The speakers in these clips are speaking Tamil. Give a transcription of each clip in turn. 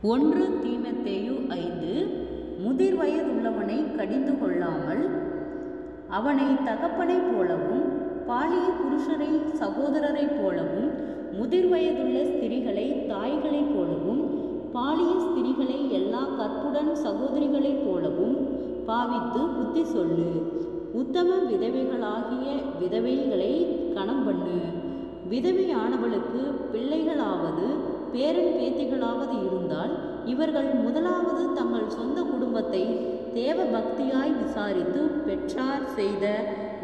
ஒன்று தீமோத்தேயு 5. முதிர் வயதுள்ளவனை கடிந்து கொள்ளாமல் அவனை தகப்பனைப் போலவும் பாலிய புருஷரை சகோதரரைப் போலவும் முதிர் வயதுள்ள ஸ்திரீகளை தாய்களைப் போலவும் பாலிய ஸ்திரீகளை எல்லா கற்புடன் சகோதரிகளைப் போலவும் பாவித்து புத்தி சொல்லு. உத்தம விதவைகளாகிய விதவைகளை கனம் பண்ணு. விதவையானவளுக்கு பிள்ளைகளாவது பேரன் பேத்திகளாவது இருந்தால் இவர்கள் முதலாவது தங்கள் சொந்த குடும்பத்தை தேவ பக்தியாய் விசாரித்து பெற்றார் செய்த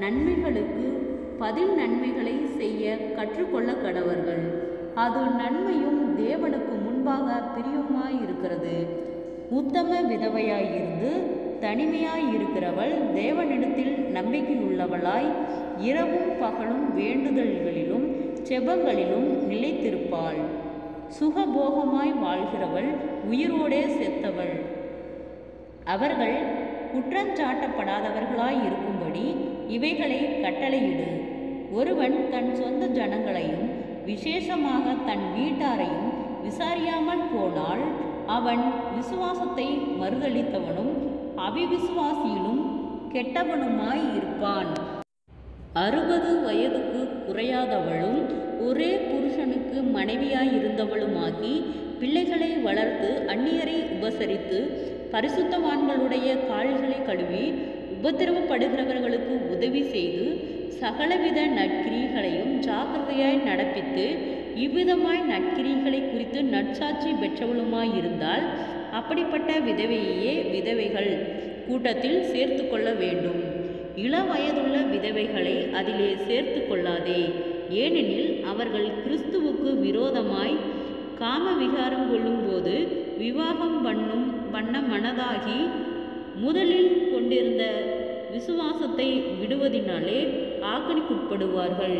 நன்மைகளுக்கு பதில் நன்மைகளை செய்ய கற்றுக்கொள்ள கடவர்கள். அது நன்மையும் தேவனுக்கு முன்பாக பிரியமாயிருக்கிறது. உத்தம விதவையாயிருந்து தனிமையாயிருக்கிறவள் தேவனிடத்தில் நம்பிக்கையுள்ளவளாய் இரவும் பகலும் வேண்டுதல்களிலும் செபங்களிலும் நிலைத்திருப்பாள். சுகபோகமாய் வாழ்கிறவள் உயிரோடே செத்தவள். அவர்கள் குற்றஞ்சாட்டப்படாதவர்களாய் இருக்கும்படி இவைகளை கட்டளையிடு. ஒருவன் தன் சொந்த ஜனங்களையும் விசேஷமாக தன் வீட்டாரையும் விசாரியாமல் போனால் அவன் விசுவாசத்தை மறுதளித்தவனும் அவிவிசுவாசியிலும் கெட்டவனுமாய் இருப்பான். 60 வயதுக்கு குறையாதவளும் ஒரே புருஷனுக்கு மனைவியாயிருந்தவளுமாகி பிள்ளைகளை வளர்த்து அந்நியரை உபசரித்து பரிசுத்தவான்களுடைய கால்களை கழுவி உபத்திரவப்படுகிறவர்களுக்கு உதவி செய்து சகலவித நற்கிரிகளையும் ஜாக்கிரதையாய் நடப்பித்து இவ்விதமாய் நற்கிரிகளை குறித்து நற்சாட்சி பெற்றவளுமாயிருந்தால் அப்படிப்பட்ட விதவையே விதவைகள் கூட்டத்தில் சேர்த்து கொள்ள வேண்டும். இளவயதுள்ள விதவைகளை அதிலே சேர்த்து கொள்ளாதே. ஏனெனில் அவர்கள் கிறிஸ்துவுக்கு விரோதமாய் காம விகாரம் கொள்ளும்போது விவாகம் பண்ண மனதாகி முதலில் கொண்டிருந்த விசுவாசத்தை விடுவதினாலே ஆக்கணிக்குட்படுவார்கள்.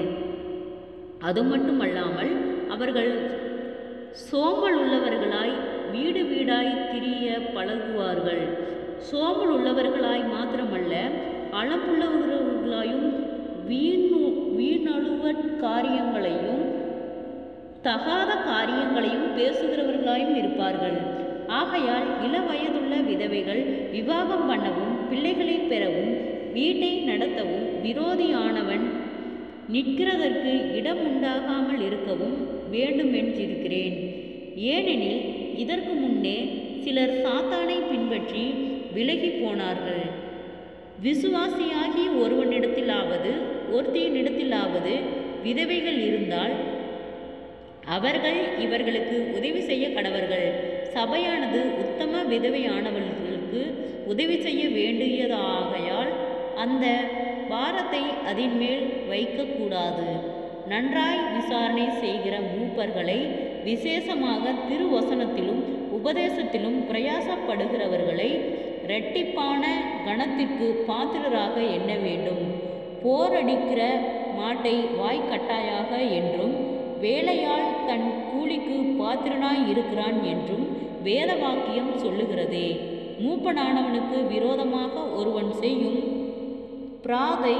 அது மட்டுமல்லாமல் அவர்கள் சோம்பல் உள்ளவர்களாய் வீடு வீடாய் திரிய பழகுவார்கள். சோம்பல் உள்ளவர்களாய் மாத்திரமல்ல, அளப்புள்ளவர்களாயும் வீணழுவ காரியங்களையும் தகாத காரியங்களையும் பேசுகிறவர்களாயும் இருப்பார்கள். ஆகையால் இளவயதுள்ள விதவைகள் விவாகம் பண்ணவும் பிள்ளைகளை பெறவும் வீட்டை நடத்தவும் விரோதியானவன் நிற்கிறதற்கு இடம் உண்டாகாமல் இருக்கவும் வேண்டுமென்றிருக்கிறேன். ஏனெனில் இதற்கு முன்னே சிலர் சாத்தானை பின்பற்றி விலகி போனார்கள். விசுவாசியாகி ஒருவனிடத்திலாவது ஒருத்தியினிடத்திலாவது விதவைகள் இருந்தால் அவர்கள் இவர்களுக்கு உதவி செய்ய கடவர்கள். சபையானது உத்தம விதவையானவர்களுக்கு உதவி செய்ய வேண்டியதாகையால் அந்த பாரத்தை அதன் மேல் வைக்கக்கூடாது. நன்றாய் விசாரணை செய்கிற மூப்பர்களை, விசேஷமாக திருவசனத்திலும் உபதேசத்திலும் பிரயாசப்படுகிறவர்களை இரட்டிப்பான கனத்திற்கு பாத்திரராக எண்ண வேண்டும். போரடிக்கிற மாட்டை வாய்க்கட்டாயாக என்றும் வேலையால் தன் கூலிக்கு பாத்திரனாய் இருக்கிறான் என்றும் வேத வாக்கியம் சொல்லுகிறதே. மூப்பனானவனுக்கு விரோதமாக ஒருவன் செய்யும் பிராதை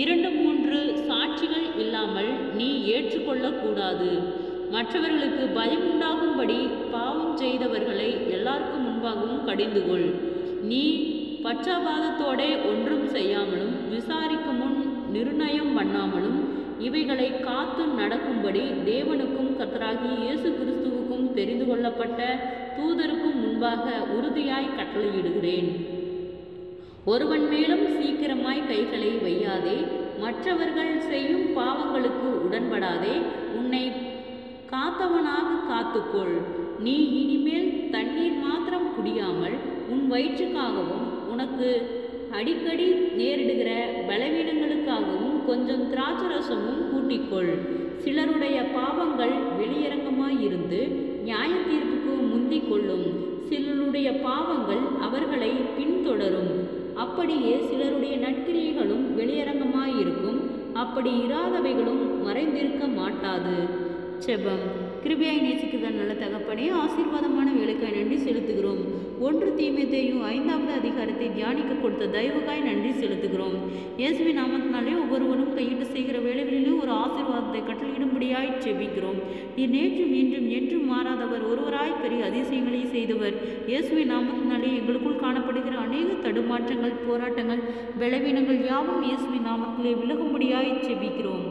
2-3 சாட்சிகள் இல்லாமல் நீ ஏற்றுக்கொள்ளக்கூடாது. மற்றவர்களுக்கு பயமுண்டாகும்படி பாவம் செய்தவர்களை எல்லாருக்கும் முன்பாகவும் கடிந்துகொள். நீ பட்சபாதத்தோடே ஒன்றும் செய்யாமலும் விசாரிக்கும் முன் நிர்ணயம் பண்ணாமலும் இவைகளை காத்து நடக்கும்படி தேவனுக்கும் கர்த்தராகிய இயேசு கிறிஸ்துவுக்கும் தெரிந்து கொள்ளப்பட்ட தூதருக்கும் முன்பாக உறுதியாய் கட்டளையிடுகிறேன். ஒருவன் மேலும் சீக்கிரமாய் கைகளை வையாதே. மற்றவர்கள் செய்யும் பாவங்களுக்கு உடன்படாதே. உன்னை காத்தவனாக காத்துக்கொள். நீ இனிமேல் தண்ணீர் மாத்திரம் குடியாமல் உன் வயிற்றுக்காகவும் உனக்கு அடிக்கடி நேரிடுகிற பலவீனங்களுக்காகவும் கொஞ்சம் திராட்சரசமும் கூட்டிக்கொள். சிலருடைய பாவங்கள் வெளியரங்கமாயிருந்து நியாய தீர்ப்புக்கு முந்திக் கொள்ளும். சிலருடைய பாவங்கள் அவர்களை பின்தொடரும். அப்படியே சிலருடைய நற்கிரியைகளும் வெளியரங்கமாயிருக்கும். அப்படி இராதவைகளும் மறைந்திருக்க மாட்டாது. செபம். கிருபையாய் நேசிக்கிற நல்ல தகப்பனே, ஆசீர்வாதமான வேலைக்காய் நன்றி செலுத்துகிறோம். 1 தீமோத்தேயு 5வது அதிகாரத்தை தியானிக்க கொடுத்த தயவுக்காய் நன்றி செலுத்துகிறோம். இயேசுவின் நாமத்தினாலே ஒவ்வொருவரும் கையிட்டு செய்கிற வேலைகளிலும் ஒரு ஆசீர்வாதத்தை கட்டளையிடும்படியாய் செபிக்கிறோம். நீர் நேற்றும் இன்றும் என்றும் மாறாதவர், ஒருவராய் பெரிய அதிசயங்களை செய்தவர். இயேசுவின் நாமத்தினாலே எங்களுக்குள் காணப்படுகிற அநேக தடுமாற்றங்கள், போராட்டங்கள், பலவீனங்கள் யாவும் இயேசுவின் நாமத்திலே விலகும்படியாய் செபிக்கிறோம்.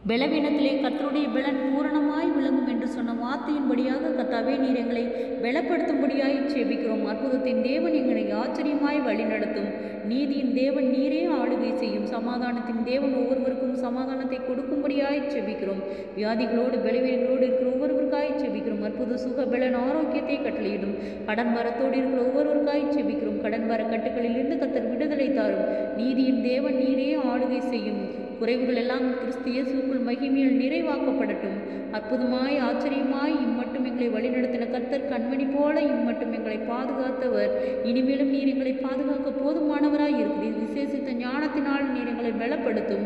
பலவீனத்திலே கர்த்தருடைய பலன் பூரணமாய் விளங்கும் என்று சொன்ன வார்த்தையின்படியாக கர்த்தாவே நீர் எங்களை பலப்படுத்தும்படியாய் செபிக்கிறோம். அற்புதத்தின் தேவன் எங்களை ஆச்சரியமாய் வழிநடத்தும். நீதியின் தேவன் நீரே ஆளுகை செய்யும். சமாதானத்தின் தேவன் ஒவ்வொருவருக்கும் சமாதானத்தை கொடுக்கும்படியாய் செபிக்கிறோம். வியாதிகளோடு பலவீனங்களோடு இருக்கிற ஒவ்வொருவருக்காய் செபிக்கிறோம். அற்புத சுக பலன் ஆரோக்கியத்தை கட்டளையிடும். கடன் வரத்தோடு இருக்கிற ஒவ்வொருவருக்காய் செபிக்கிறோம். கடன் வர கட்டுகளிலிருந்து கர்த்தர் விடுதலை தாரும். நீதியின் தேவன் நீரே ஆளுகை செய்யும். குறைவுகள் எல்லாம் கிறிஸ்து இயேசுவுக்குள் மகிமையில் நிறைவாக்கப்படட்டும். அற்புதமாய் ஆச்சரியமாய் இம்மட்டும் எங்களை வழிநடத்தின கர்த்தர் கண்மணி போல இம்மட்டும் எங்களை பாதுகாத்தவர். இனிமேலும் நீர் எங்களை பாதுகாக்க போதுமானவராய் இருக்கிறீர். விசேஷித்த ஞானத்தினால் நீர் எங்களை பலப்படுத்தும்.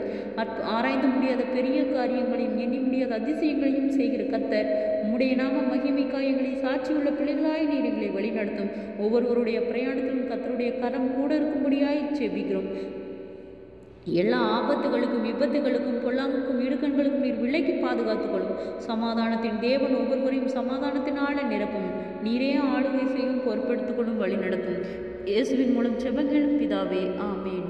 ஆராய்ந்து முடியாத பெரிய காரியங்களையும் எண்ணி முடியாத அதிசயங்களையும் செய்கிற கர்த்தர் உம்முடைய நாம மகிமைக்காய் எங்களை சாட்சியுள்ள பிள்ளைகளாய் நீர் எங்களை வழிநடத்தும். ஒவ்வொருவருடைய பிரயாணத்திலும் கர்த்தருடைய கரம் கூட இருக்கும்படியாய் செபிக்கிறோம். எல்லா ஆபத்துகளுக்கும், விபத்துகளுக்கும், பொல்லாங்குக்கும், இடுக்கண்களுக்கும் நீர் விலக்கி பாதுகாத்துக்கொள்ளும். சமாதானத்தின் தேவன் ஒவ்வொருவரையும் சமாதானத்தினால நிரப்பும். நீரே ஆளுகை செய்யும், பொறுப்படுத்திக் கொள்ளும், வழி நடத்தும். இயேசுவின் மூலம் செபங்களும் பிதாவே, ஆமேன்.